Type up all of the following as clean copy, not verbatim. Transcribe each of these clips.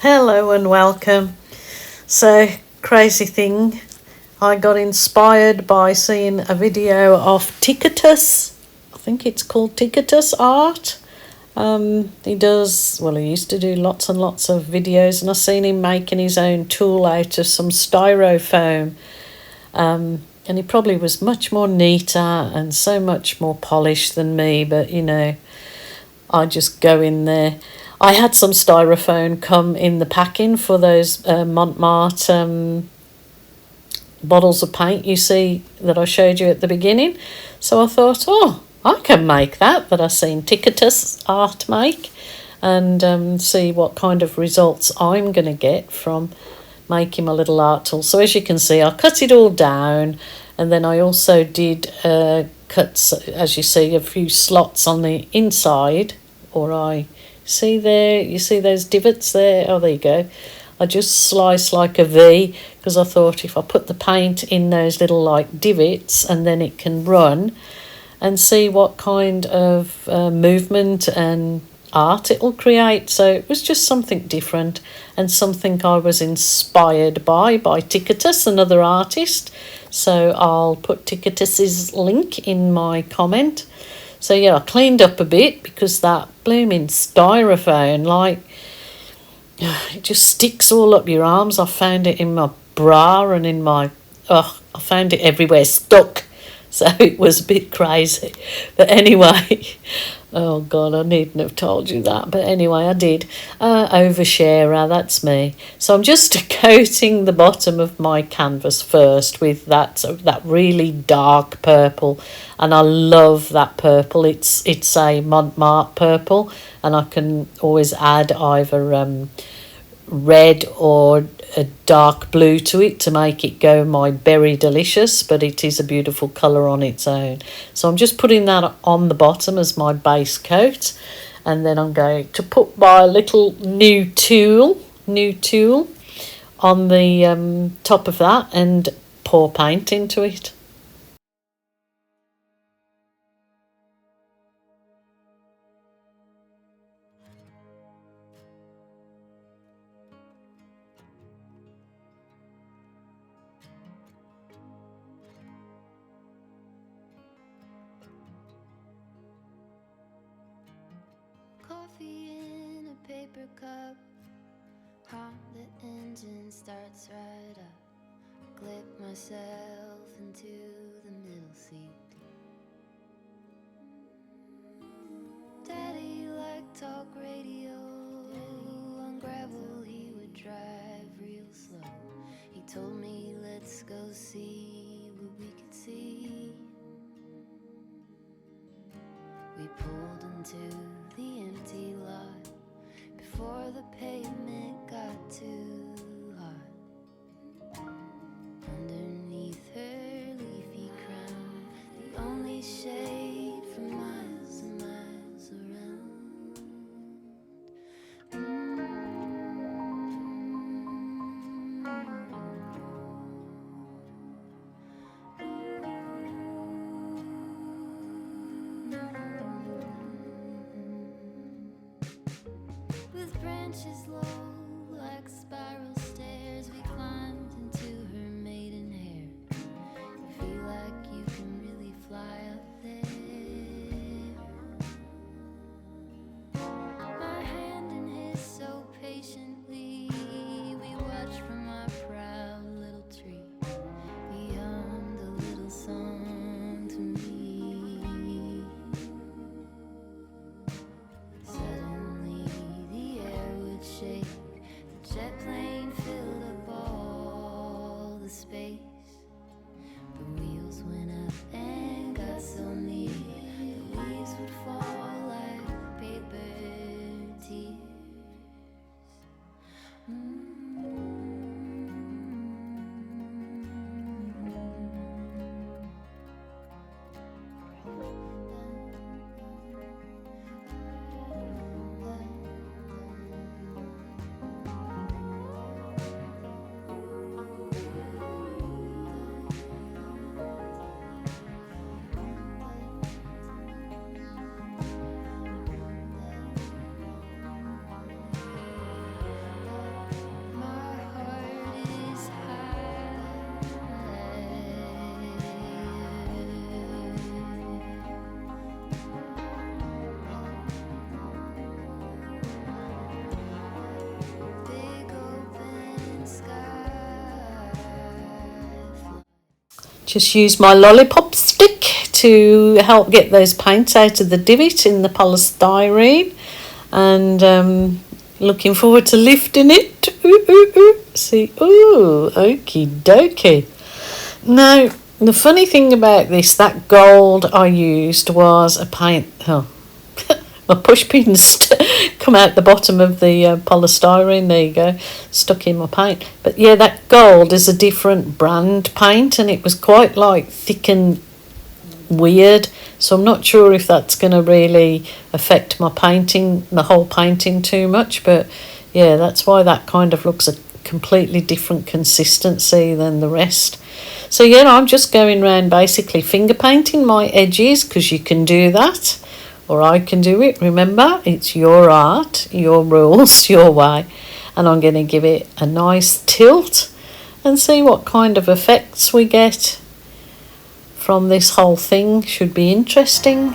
Hello and welcome. So, crazy thing, I got inspired by seeing a video of Ticketus. I think it's called Ticketus Art. He used to do lots and lots of videos, and I've seen him making his own tool out of some styrofoam. And he probably was much more neater and so much more polished than me, but I just go in there. I had some styrofoam come in the packing for those marte bottles of paint you see that I showed you at the beginning. So I thought, I can make that I seen Ticketus Art make, and see what kind of results I'm going to get from making my little art tool. So as you can see, I cut it all down, and then I also did cuts, as you see, a few slots on the inside. You see those divots there? Oh, there you go. I just slice like a V, because I thought if I put the paint in those little like divots, and then it can run and see what kind of movement and art it will create. So it was just something different, and something I was inspired by Ticketus, another artist. So I'll put Ticketus's link in my comment. So yeah, I cleaned up a bit, because that blooming styrofoam, like, it just sticks all up your arms. I found it in my bra and in my, I found it everywhere stuck. So it was a bit crazy. But anyway, oh God, I needn't have told you that. But anyway, I did. Oversharer, that's me. So I'm just coating the bottom of my canvas first with that really dark purple. And I love that purple. It's a marte purple. And I can always add either red or a dark blue to it to make it go my berry delicious, but it is a beautiful colour on its own. So I'm just putting that on the bottom as my base coat, and then I'm going to put my little new tool on the top of that and pour paint into it. Coffee in a paper cup, the engine starts right up. Clip myself into the middle seat. Daddy liked talk radio. On gravel he would drive real slow. He told me, let's go see what we could see. We pulled into the empty lot before the pavement got too hot. Underneath her leafy crown, the only shade for miles and miles around. With branches low like spiral stairs, we climbed into her maiden hair. You feel like you can really fly up there. My hand in his so patiently, we watched from our proud little tree. We hummed a little song to me. Suddenly the air would shake, the jet plane filled Just use my lollipop stick to help get those paints out of the divot in the polystyrene, and looking forward to lifting it. Ooh, ooh, ooh. See, ooh, okie dokie. Now, the funny thing about this, that gold I used was a paint. Oh, my push pins come out the bottom of the polystyrene. There you go, stuck in my paint. But yeah, that gold is a different brand paint, and it was quite like thick and weird. So I'm not sure if that's going to really affect my painting, the whole painting, too much. But yeah, that's why that kind of looks a completely different consistency than the rest. So yeah, I'm just going around basically finger painting my edges, because you can do that, or I can do it. Remember, it's your art, your rules, your way. And I'm going to give it a nice tilt and see what kind of effects we get from this whole thing. Should be interesting.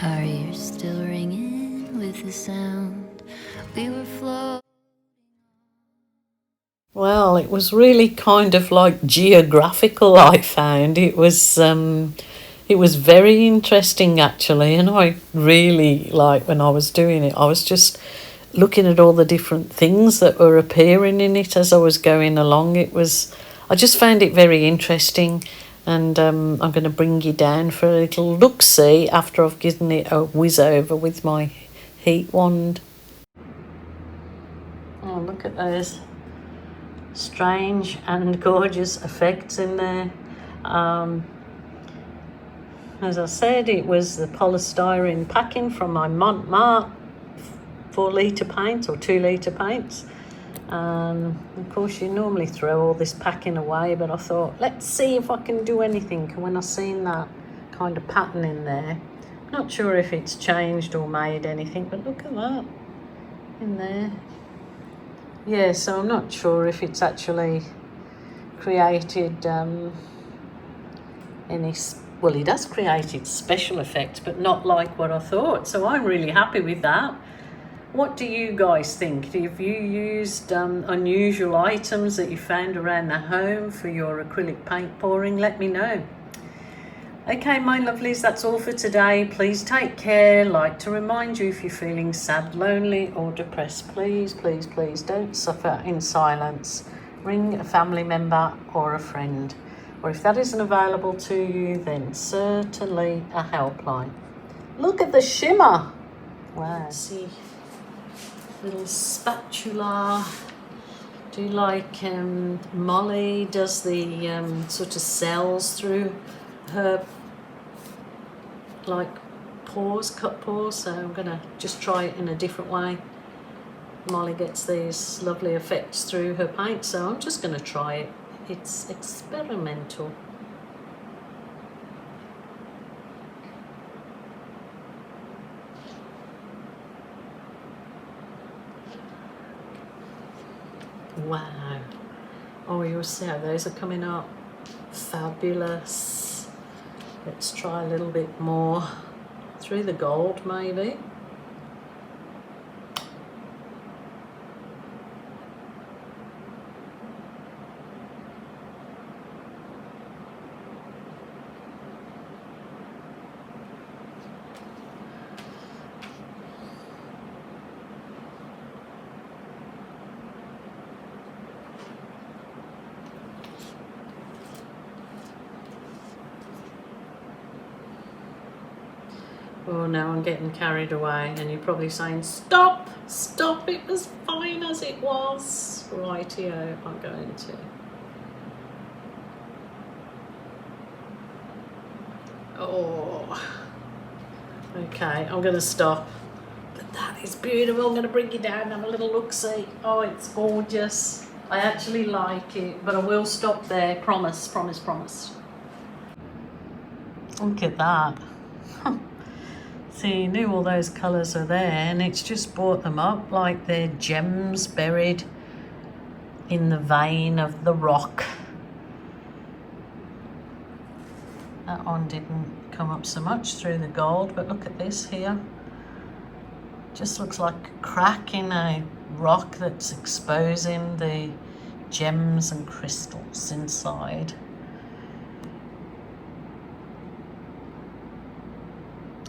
Our ears still ringing with the sound we were floating. Well, it was really kind of like geographical, I found. It was very interesting actually, and I really, like, when I was doing it, I was just looking at all the different things that were appearing in it as I was going along. I just found it very interesting, and I'm going to bring you down for a little look-see after I've given it a whiz over with my heat wand. Oh, look at those strange and gorgeous effects in there. As I said, it was the polystyrene packing from my mont 4-litre paint or 2-litre paints. Of course, you normally throw all this packing away, but I thought, let's see if I can do anything. And when I seen that kind of pattern in there, not sure if it's changed or made anything, but look at that in there. Yeah, so I'm not sure if it's actually created any, well, it has created special effects, but not like what I thought. So I'm really happy with that. What do you guys think? Have you used unusual items that you found around the home for your acrylic paint pouring? Let me know. Okay, my lovelies, that's all for today. Please take care. Like to remind you, if you're feeling sad, lonely or depressed, please, please, please don't suffer in silence. Ring a family member or a friend. Or if that isn't available to you, then certainly a helpline. Look at the shimmer. Wow. See, little spatula. Do like Molly does the sort of cells through her like pores, cut pores, so I'm gonna just try it in a different way. Molly gets these lovely effects through her paint, so I'm just gonna try it. It's experimental. Wow. Oh, you'll see how those are coming up. Fabulous. Let's try a little bit more through the gold, maybe. Oh, now I'm getting carried away, and you're probably saying, stop, stop, it was fine as it was. Rightio, I'm going to. Oh, okay, I'm going to stop. But that is beautiful. I'm going to bring you down and have a little look-see. Oh, it's gorgeous. I actually like it, but I will stop there. Promise, promise, promise. Look at that. See, you knew all those colours are there, and it's just brought them up like they're gems buried in the vein of the rock. That one didn't come up so much through the gold, but look at this here. Just looks like a crack in a rock that's exposing the gems and crystals inside.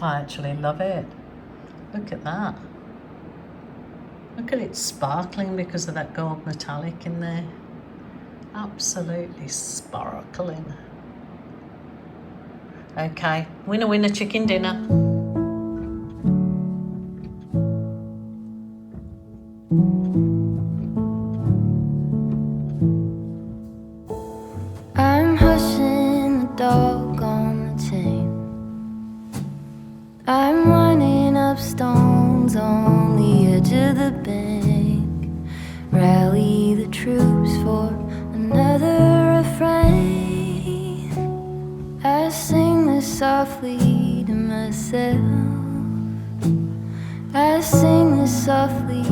I actually love it. Look at that. Look at it sparkling because of that gold metallic in there. Absolutely sparkling. Okay, winner winner chicken dinner. I'm hushing the dog on the chain. I'm running up stones on the edge of the bank. Rally the troops for another refrain. I sing this softly to myself. I sing this softly